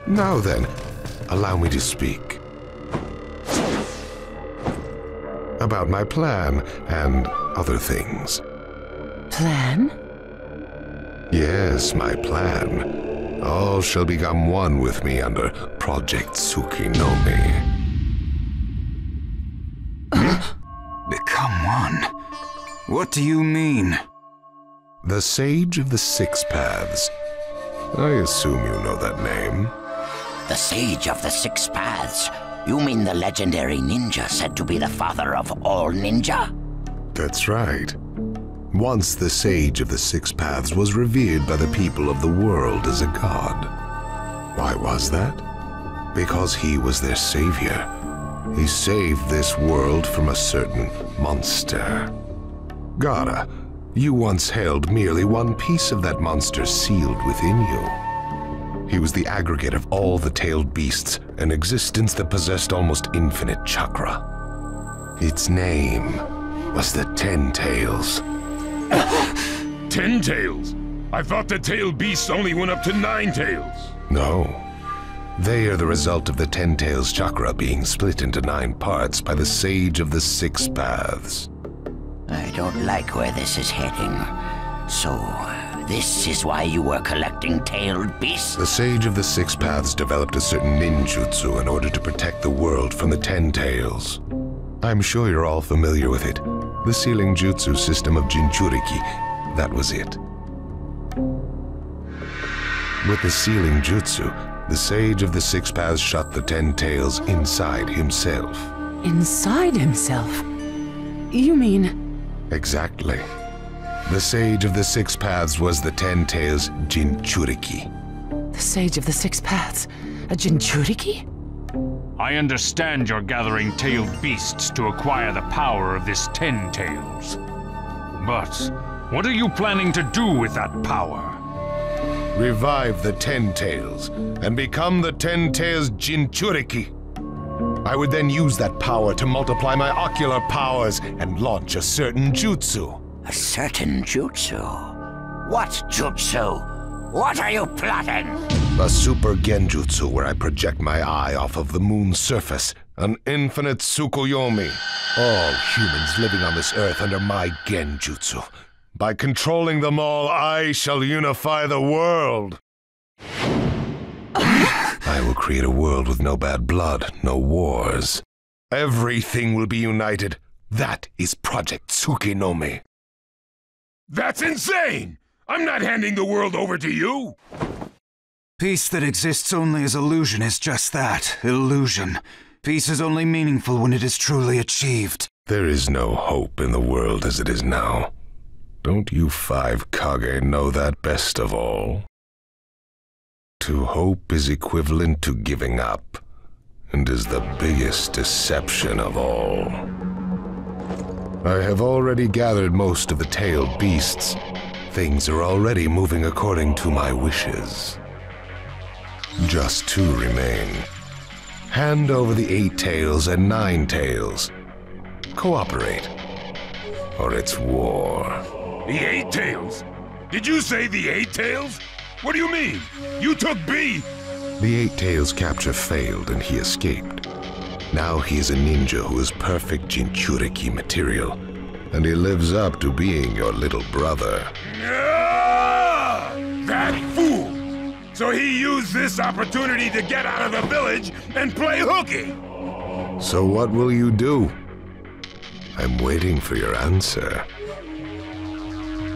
Now then, allow me to speak. About my plan and other things. Plan? Yes, my plan. All shall become one with me under Project Tsukinome. Become one? What do you mean? The Sage of the Six Paths. I assume you know that name. The Sage of the Six Paths? You mean the legendary ninja said to be the father of all ninja? That's right. Once the Sage of the Six Paths was revered by the people of the world as a god. Why was that? Because he was their savior. He saved this world from a certain monster. Gara, you once held merely one piece of that monster sealed within you. He was the aggregate of all the tailed beasts, an existence that possessed almost infinite chakra. Its name was the 10 Tails. 10 tails? I thought the tailed beasts only went up to 9 tails. No. They are the result of the 10 Tails chakra being split into 9 parts by the Sage of the Six Paths. I don't like where this is heading. So, this is why you were collecting tailed beasts? The Sage of the Six Paths developed a certain ninjutsu in order to protect the world from the 10 Tails. I'm sure you're all familiar with it. The sealing jutsu system of Jinchuriki. That was it. With the sealing jutsu, the Sage of the Six Paths shut the 10 Tails inside himself. Inside himself? You mean... Exactly. The Sage of the Six Paths was the 10 Tails Jinchuriki. The Sage of the Six Paths? A Jinchuriki? I understand you're gathering tailed beasts to acquire the power of this 10 Tails. But what are you planning to do with that power? Revive the 10 Tails and become the 10 Tails Jinchuriki. I would then use that power to multiply my ocular powers and launch a certain jutsu. A certain jutsu? What jutsu? What are you plotting? A super genjutsu where I project my eye off of the moon's surface. An infinite Tsukuyomi. All humans living on this earth under my genjutsu. By controlling them all, I shall unify the world. I will create a world with no bad blood, no wars. Everything will be united. That is Project Tsukinome. That's insane! I'm not handing the world over to you! Peace that exists only as illusion is just that, illusion. Peace is only meaningful when it is truly achieved. There is no hope in the world as it is now. Don't you 5 Kage know that best of all? To hope is equivalent to giving up, and is the biggest deception of all. I have already gathered most of the tailed beasts. Things are already moving according to my wishes. Just 2 remain. Hand over the 8 tails and 9 tails. Cooperate, or it's war. The 8 tails? Did you say the 8 tails? What do you mean? You took B! The 8 tails capture failed and he escaped. Now he is a ninja who is perfect Jinchuriki material, and he lives up to being your little brother. Ah! That fool! So he used this opportunity to get out of the village and play hooky! So what will you do? I'm waiting for your answer.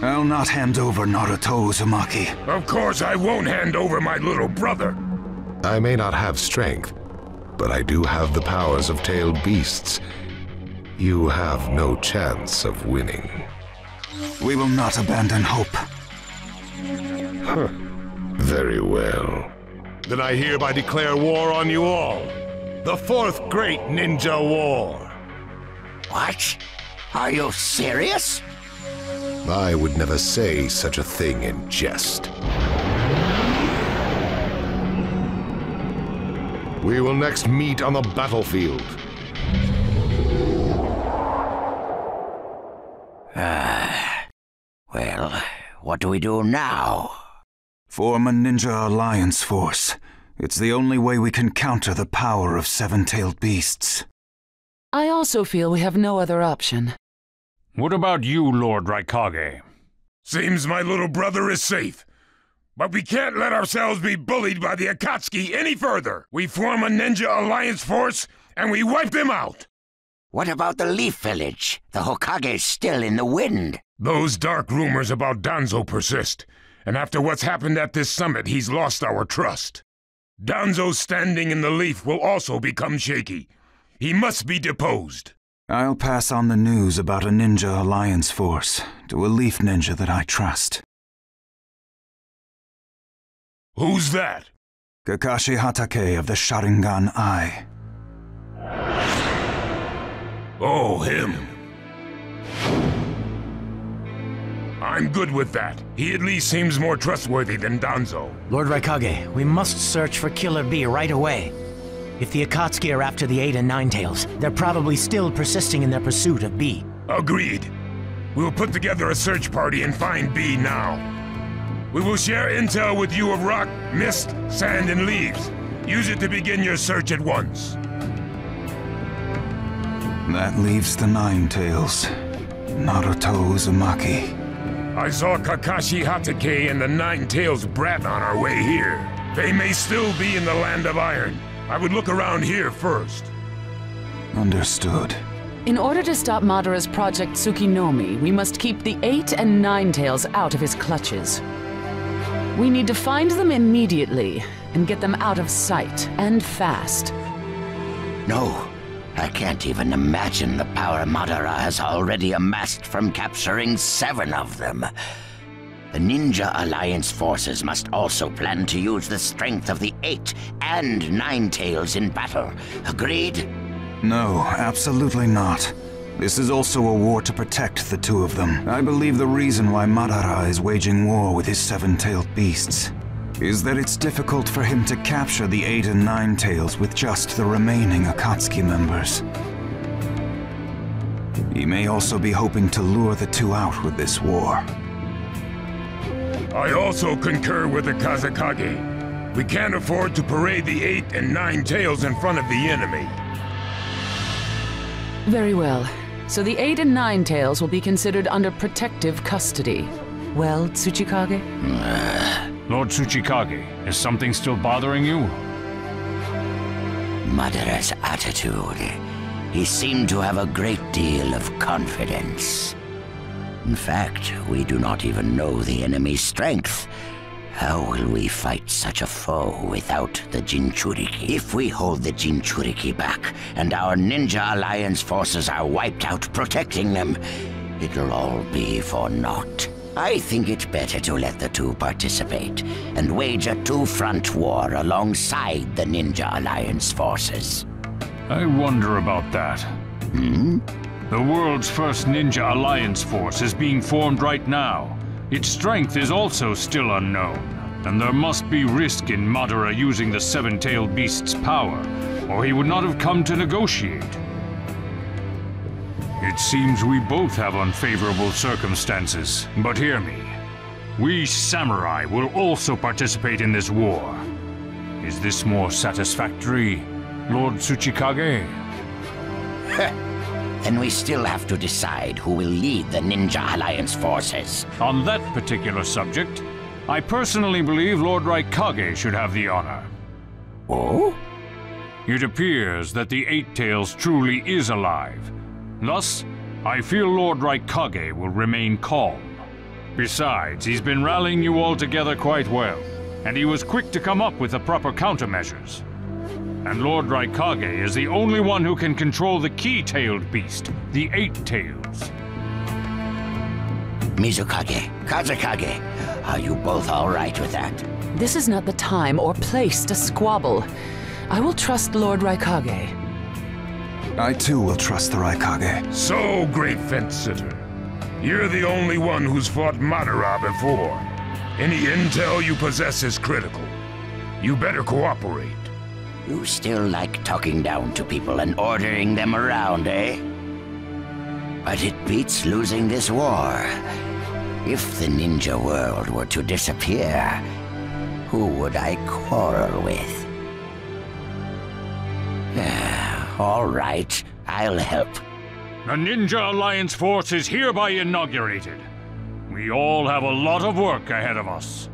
I'll not hand over Naruto, Uzumaki. Of course I won't hand over my little brother. I may not have strength, but I do have the powers of tailed beasts. You have no chance of winning. We will not abandon hope. Huh. Very well. Then I hereby declare war on you all. The 4th Great Ninja War. What? Are you serious? I would never say such a thing in jest. We will next meet on the battlefield. Well, what do we do now? Form a ninja alliance force. It's the only way we can counter the power of seven-tailed beasts. I also feel we have no other option. What about you, Lord Raikage? Seems my little brother is safe. But we can't let ourselves be bullied by the Akatsuki any further. We form a ninja alliance force, and we wipe them out. What about the Leaf Village? The Hokage's still in the wind. Those dark rumors about Danzo persist, and after what's happened at this summit, he's lost our trust. Danzo's standing in the Leaf will also become shaky. He must be deposed. I'll pass on the news about a ninja alliance force to a Leaf ninja that I trust. Who's that? Kakashi Hatake of the Sharingan Eye. Oh, him. I'm good with that. He at least seems more trustworthy than Danzo. Lord Raikage, we must search for Killer Bee right away. If the Akatsuki are after the 8 and 9 tails, they're probably still persisting in their pursuit of Bee. Agreed. We'll put together a search party and find Bee now. We will share intel with you of rock, mist, sand, and leaves. Use it to begin your search at once. That leaves the 9 tails. Naruto Uzumaki. I saw Kakashi Hatake and the 9 tails brat on our way here. They may still be in the Land of Iron. I would look around here first. Understood. In order to stop Madara's Project Tsukinomi, we must keep the 8 and 9 tails out of his clutches. We need to find them immediately and get them out of sight, and fast. No, I can't even imagine the power Madara has already amassed from capturing 7 of them. The Ninja Alliance forces must also plan to use the strength of the 8 and 9 tails in battle. Agreed? No, absolutely not. This is also a war to protect the 2 of them. I believe the reason why Madara is waging war with his 7-tailed beasts is that it's difficult for him to capture the 8 and 9 tails with just the remaining Akatsuki members. He may also be hoping to lure the 2 out with this war. I also concur with the Kazekage. We can't afford to parade the 8 and 9 tails in front of the enemy. Very well. So the 8 and 9 tails will be considered under protective custody. Well, Tsuchikage? Lord Tsuchikage, is something still bothering you? Madara's attitude. He seemed to have a great deal of confidence. In fact, we do not even know the enemy's strength. How will we fight such a foe without the Jinchuriki? If we hold the Jinchuriki back, and our Ninja Alliance forces are wiped out protecting them, it'll all be for naught. I think it better to let the 2 participate, and wage a 2-front war alongside the Ninja Alliance forces. I wonder about that. The world's first Ninja Alliance force is being formed right now. Its strength is also still unknown, and there must be risk in Madara using the 7-tailed beast's power, or he would not have come to negotiate. It seems we both have unfavorable circumstances, but hear me. We samurai will also participate in this war. Is this more satisfactory, Lord Tsuchikage? Then we still have to decide who will lead the Ninja Alliance forces. On that particular subject, I personally believe Lord Raikage should have the honor. Oh? It appears that the 8 tails truly is alive. Thus, I feel Lord Raikage will remain calm. Besides, he's been rallying you all together quite well, and he was quick to come up with the proper countermeasures. And Lord Raikage is the only one who can control the key-tailed beast, the 8 tails. Mizukage, Kazekage, are you both all right with that? This is not the time or place to squabble. I will trust Lord Raikage. I too will trust the Raikage. So, great fence-sitter. You're the only one who's fought Madara before. Any intel you possess is critical. You better cooperate. You still like talking down to people and ordering them around, eh? But it beats losing this war. If the ninja world were to disappear, who would I quarrel with? All right, I'll help. The Ninja Alliance force is hereby inaugurated. We all have a lot of work ahead of us.